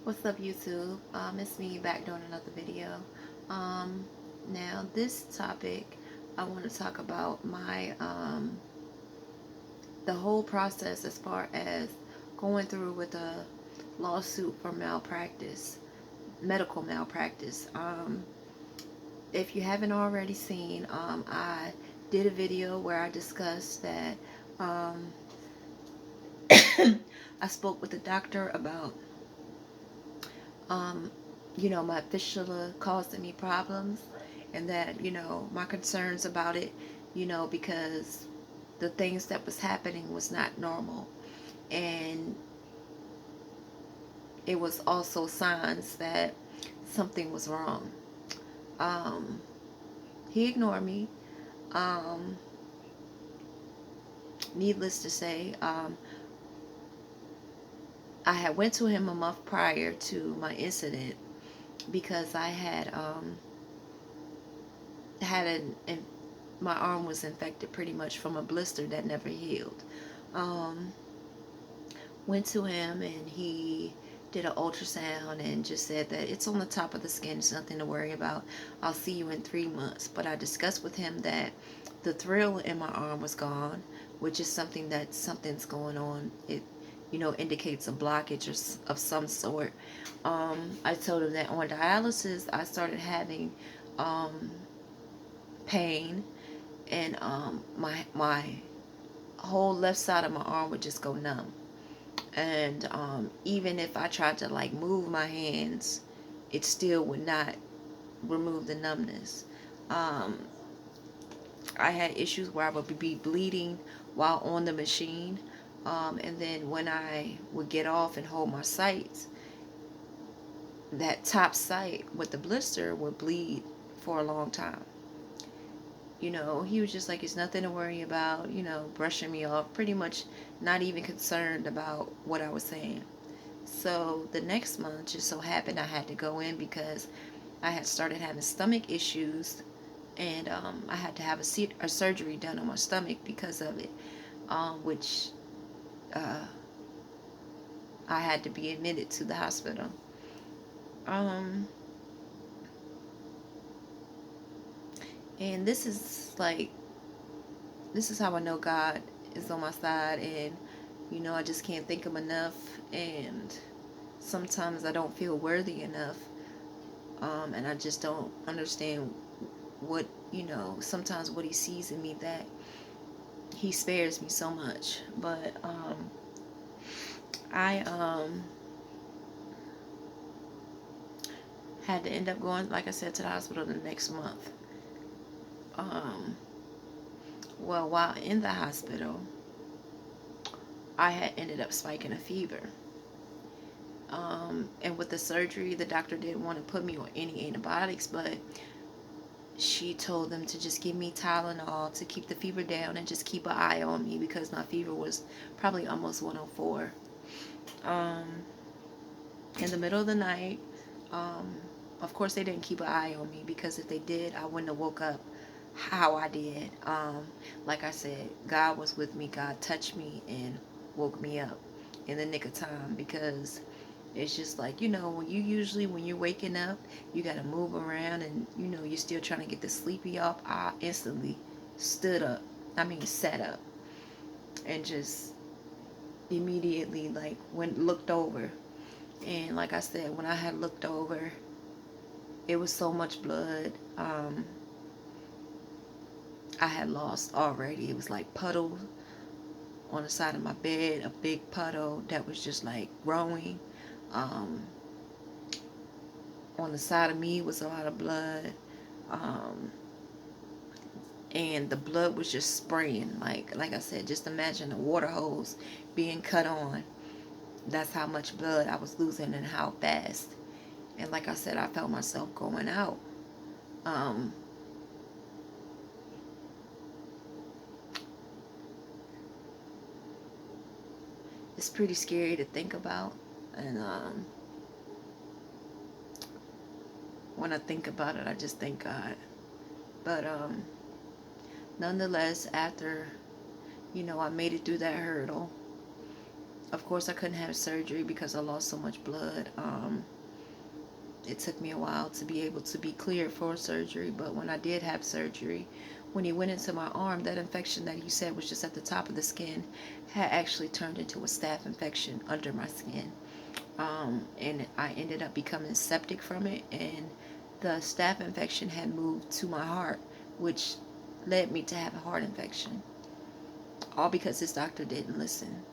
What's up, YouTube? It's me back doing another video. Now this topic, I want to talk about my the whole process as far as going through with a lawsuit for malpractice, medical malpractice. If you haven't already seen, I did a video where I discussed that um, I spoke with the doctor about um, my fistula causing me problems, and that, my concerns about it, because the things that was happening was not normal. And it was also signs that something was wrong. Um, he ignored me. Um, Needless to say, I had went to him a month prior to my incident because I had my arm was infected pretty much from a blister that never healed. Um, Went to him and he did an ultrasound and just said that it's on the top of the skin. It's nothing to worry about. I'll see you in 3 months. But I discussed with him that the thrill in my arm was gone, which is something that something's going on. It indicates a blockage of some sort. I told him that on dialysis I started having um, pain, and my whole left side of my arm would just go numb. And even if I tried to like move my hands, it still would not remove the numbness. um, I had issues where I would be bleeding while on the machine, and then when I would get off and hold my sights, that top sight with the blister would bleed for a long time. He was just like, it's nothing to worry about, brushing me off, pretty much not even concerned about what I was saying. So the next month, just so happened I had to go in because I had started having stomach issues, and I had to have a surgery done on my stomach because of it, which uh, I had to be admitted to the hospital. Um, and this is how I know God is on my side, and I just can't thank Him enough, and sometimes I don't feel worthy enough, and I just don't understand what, sometimes what He sees in me, that He spares me so much. But I had to end up going, like I said, to the hospital the next month. Um, well, while in the hospital, I had ended up spiking a fever. And with the surgery, the doctor didn't want to put me on any antibiotics, but she told them to just give me Tylenol to keep the fever down and just keep an eye on me because my fever was probably almost 104. Um, in the middle of the night, um, of course they didn't keep an eye on me, because if they did, I wouldn't have woke up how I did. Like I said, God was with me. God touched me and woke me up in the nick of time, because it's just like, when you're waking up, you got to move around, and, you're still trying to get the sleepy off. I instantly stood up. I mean, sat up, and just immediately, like, looked over. And like I said, when I had looked over, it was so much blood. I had lost already. It was like puddles on the side of my bed, a big puddle that was just like growing. Um, on the side of me was a lot of blood. Um, and the blood was just spraying. Like I said, just imagine a water hose being cut on. That's how much blood I was losing and how fast. And like I said, I felt myself going out. Um, it's pretty scary to think about. And when I think about it, I just thank God. But nonetheless, after I made it through that hurdle, Of course, I couldn't have surgery because I lost so much blood. It took me a while to be able to be cleared for surgery, but when I did have surgery, when he went into my arm, that infection that he said was just at the top of the skin had actually turned into a staph infection under my skin. And I ended up becoming septic from it, and the staph infection had moved to my heart, which led me to have a heart infection. All because this doctor didn't listen,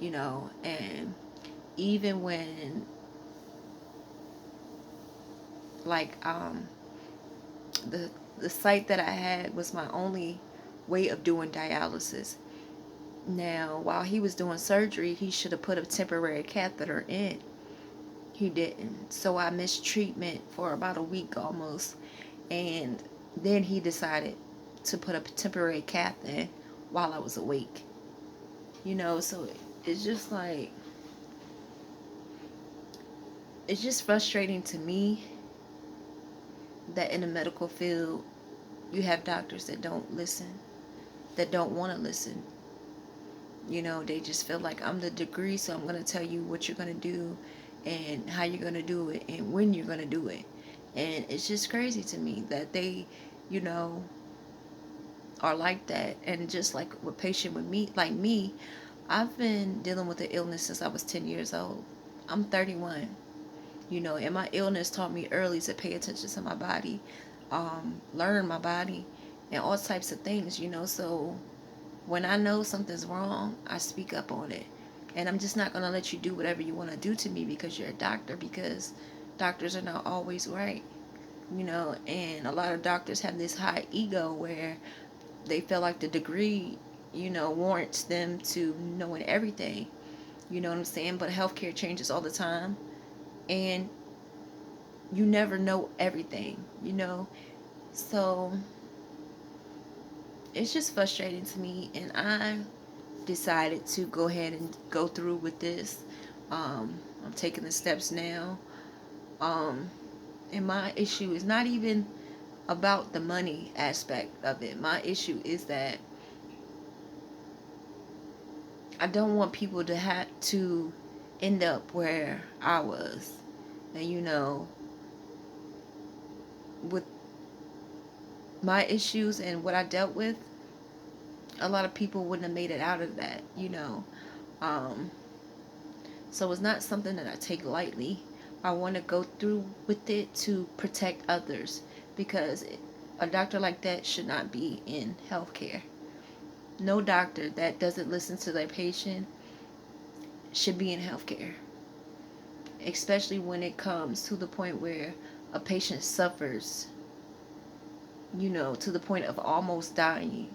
and even when, like, the site that I had was my only way of doing dialysis. Now, while he was doing surgery, he should have put a temporary catheter in. He didn't. So I missed treatment for about a week almost. And then he decided to put a temporary cath in while I was awake. So it's just like, it's just frustrating to me that in the medical field, you have doctors that don't listen, that don't want to listen. They just feel like I'm the degree, so I'm going to tell you what you're going to do and how you're going to do it and when you're going to do it. And it's just crazy to me that they, you know, are like that. And just like with patient with me, like me, I've been dealing with the illness since I was 10 years old. I'm 31, and my illness taught me early to pay attention to my body, learn my body, and all types of things, So when I know something's wrong, I speak up on it. And I'm just not going to let you do whatever you want to do to me because you're a doctor, because doctors are not always right, And a lot of doctors have this high ego where they feel like the degree, warrants them to knowing everything. You know what I'm saying? But healthcare changes all the time. And you never know everything. So it's just frustrating to me. And I decided to go ahead and go through with this. I'm taking the steps now. And my issue is not even about the money aspect of it. My issue is that I don't want people to have to end up where I was. And with my issues and what I dealt with, a lot of people wouldn't have made it out of that. Um, so it's not something that I take lightly. I want to go through with it to protect others, because a doctor like that should not be in healthcare. No doctor that doesn't listen to their patient should be in healthcare, especially when it comes to the point where a patient suffers, to the point of almost dying.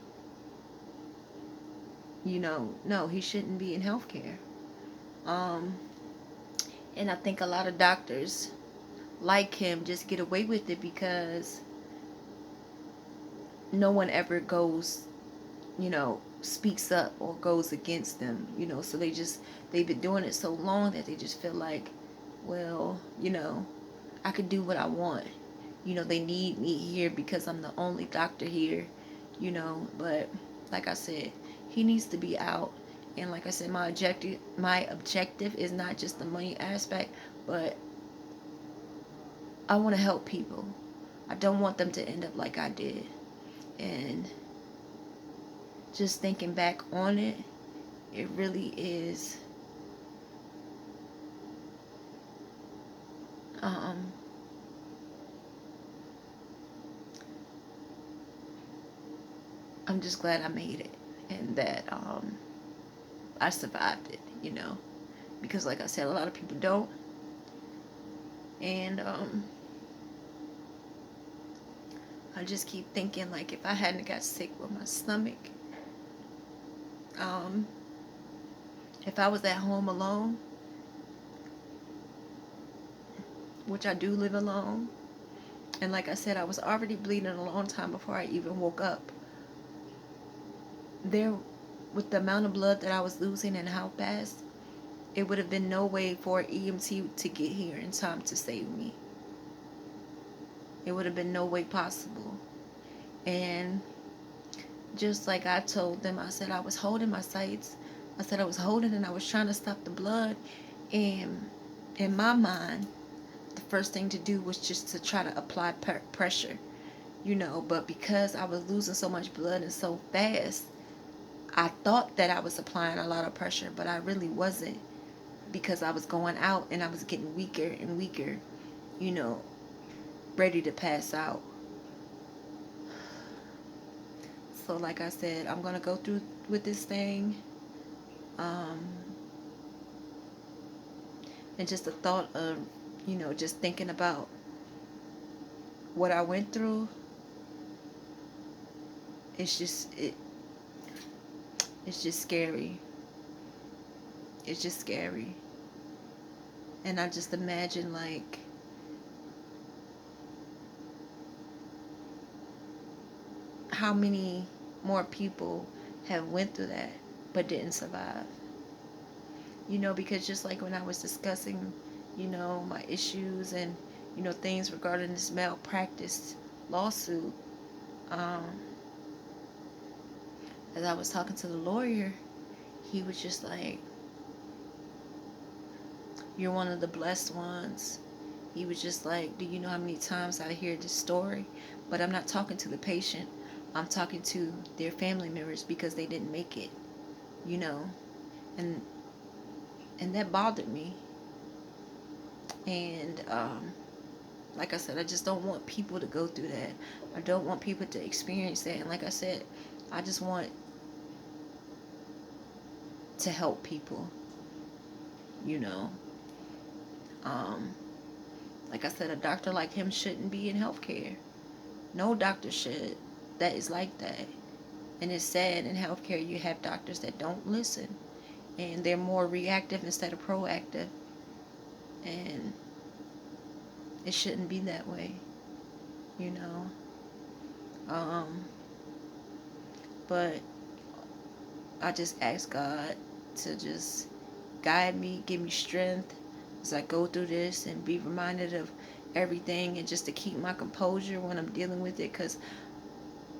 No, he shouldn't be in healthcare. And I think a lot of doctors like him just get away with it because no one ever goes, speaks up or goes against them, so they've been doing it so long that they just feel like, well, I could do what I want. They need me here because I'm the only doctor here, but like I said, he needs to be out. And like I said, my objective is not just the money aspect, but I want to help people. I don't want them to end up like I did. And just thinking back on it, it really is I'm just glad I made it, and that I survived it, because like I said, a lot of people don't. And I just keep thinking, like, if I hadn't got sick with my stomach, um, if I was at home alone, which I do live alone, and like I said, I was already bleeding a long time before I even woke up. There, with the amount of blood that I was losing and how fast, it would have been no way for EMT to get here in time to save me. It would have been no way possible. And just like I told them, I said I was holding my sights I said I was holding and I was trying to stop the blood. And in my mind, the first thing to do was just to try to apply pressure, but because I was losing so much blood and so fast, I thought that I was applying a lot of pressure, but I really wasn't, because I was going out and I was getting weaker and weaker, you know, ready to pass out. So like I said, I'm going to go through with this thing. Um, and just the thought of, just thinking about what I went through, it's it's just scary. It's just scary. And I just imagine, like, how many more people have went through that but didn't survive. Because just like when I was discussing, my issues and, things regarding this malpractice lawsuit, um, as I was talking to the lawyer, he was just like, "You're one of the blessed ones." He was just like, "Do you know how many times I hear this story?" But I'm not talking to the patient. I'm talking to their family members because they didn't make it, you know. And that bothered me. And like I said, I just don't want people to go through that. I don't want people to experience that. And like I said, I just want to help people, you know. Um, like I said, a doctor like him shouldn't be in healthcare. No doctor should. That is like that. And it's sad in healthcare you have doctors that don't listen. And they're more reactive instead of proactive. And it shouldn't be that way, you know. Um, but I just ask God to just guide me, give me strength as I go through this, and be reminded of everything, and just to keep my composure when I'm dealing with it, because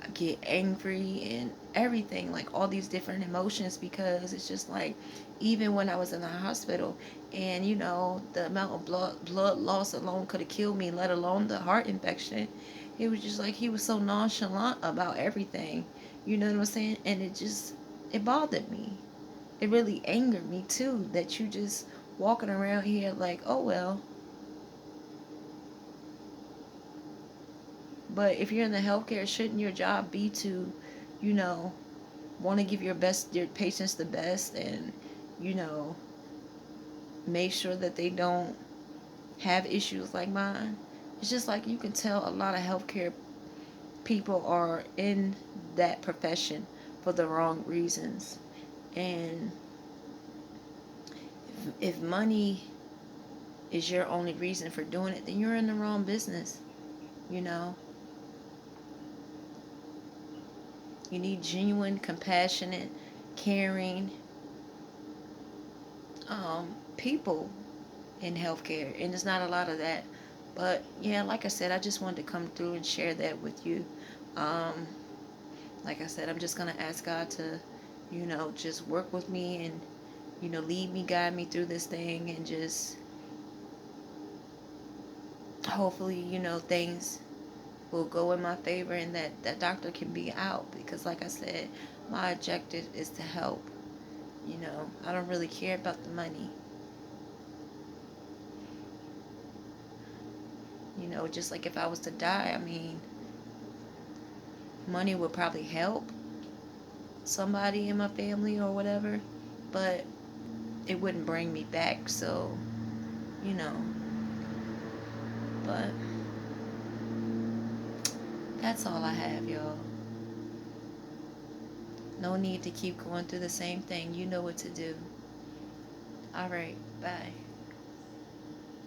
I get angry and everything, like all these different emotions, because it's just like, even when I was in the hospital, and the amount of blood loss alone could have killed me, let alone the heart infection. It was just like he was so nonchalant about everything. You know what I'm saying? And it bothered me. It really angered me too, that you just walking around here like, oh well. But if you're in the healthcare, shouldn't your job be to, you know, want to give your patients the best, and, you know, make sure that they don't have issues like mine? It's just like you can tell a lot of healthcare people are in that profession for the wrong reasons. And if money is your only reason for doing it, then you're in the wrong business, you know. You need genuine, compassionate, caring people in healthcare, and there's not a lot of that. But yeah, like I said, I just wanted to come through and share that with you. Um, like I said, I'm just gonna ask God to, just work with me and, lead me, guide me through this thing, and just hopefully, things will go in my favor, and that doctor can be out, because like I said, my objective is to help. I don't really care about the money. Just like if I was to die, I mean, money would probably help somebody in my family or whatever, but it wouldn't bring me back. So, you know, but that's all I have, y'all. No need to keep going through the same thing. You know what to do. All right, bye.